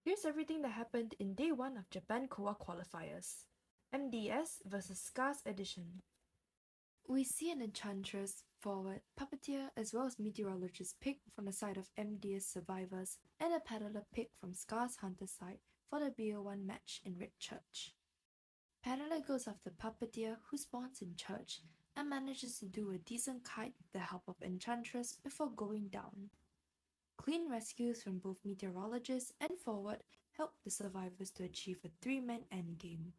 Here's everything that happened in day 1 of Japan COA Qualifiers. MDS vs Scars Edition. We see an Enchantress, Forward, Puppeteer, as well as Meteorologist pick from the side of MDS survivors, and a Peddler pick from Scars Hunter's side for the BO1 match in Red Church. Peddler goes after Puppeteer, who spawns in Church, and manages to do a decent kite with the help of Enchantress before going down. Clean rescues from both Meteorologist and Forward help the survivors to achieve a 3-man endgame.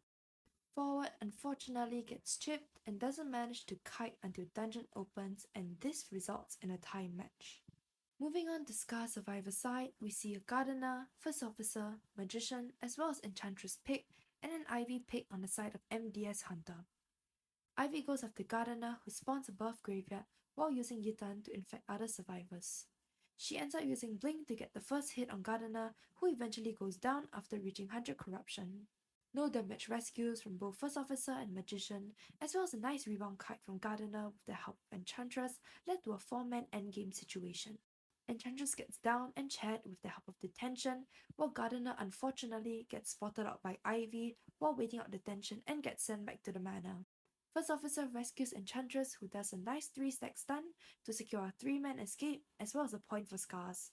Forward unfortunately gets chipped and doesn't manage to kite until dungeon opens, and this results in a tie match. Moving on to Scar Survivor side, we see a Gardener, First Officer, Magician, as well as Enchantress pick, and an Ivy pick on the side of MDS Hunter. Ivy goes after Gardener, who spawns above Graveyard while using Yitan to infect other survivors. She ends up using Blink to get the first hit on Gardener, who eventually goes down after reaching 100 corruption. No damage rescues from both First Officer and Magician, as well as a nice rebound kite from Gardener with the help of Enchantress, led to a 4-man endgame situation. Enchantress gets down and Chad with the help of Detention, while Gardener unfortunately gets spotted out by Ivy while waiting out Detention and gets sent back to the manor. First Officer rescues Enchantress, who does a nice 3-stack stun to secure a 3-man escape as well as a point for Scars.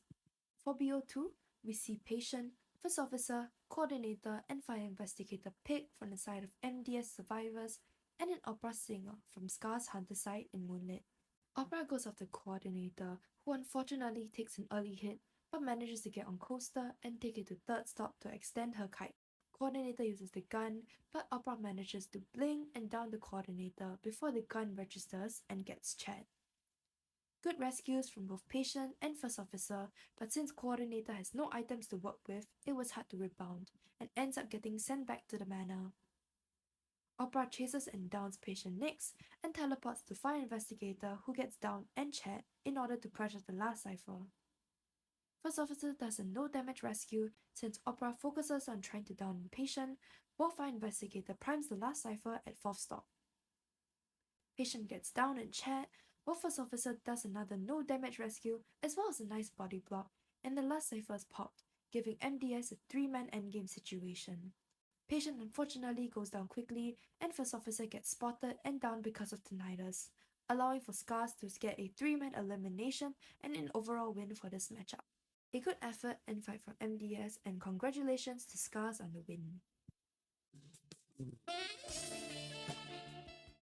For BO2, we see Patient, First Officer, Coordinator, and Fire Investigator pick from the side of MDS survivors, and an Opera Singer from Scars Hunter side in Moonlit. Opera goes after Coordinator, who unfortunately takes an early hit but manages to get on Coaster and take it to third stop to extend her kite. Coordinator uses the gun, but Opera manages to blink and down the Coordinator before the gun registers and gets Chad. Good rescues from both Patient and First Officer, but since Coordinator has no items to work with, it was hard to rebound, and ends up getting sent back to the manor. Opera chases and downs Patient next, and teleports to Fire Investigator, who gets down and Chad in order to pressure the last cipher. First Officer does a no damage rescue since Opera focuses on trying to down Patient, while Fire Investigator primes the last cipher at 4th stop. Patient gets down and Chad, while First Officer does another no damage rescue as well as a nice body block, and the last cipher is popped, giving MDS a 3-man endgame situation. Patient unfortunately goes down quickly, and First Officer gets spotted and down because of tinnitus, allowing for Scars to get a 3-man elimination and an overall win for this matchup. A good effort and fight from MDS, and congratulations to Scars on the win.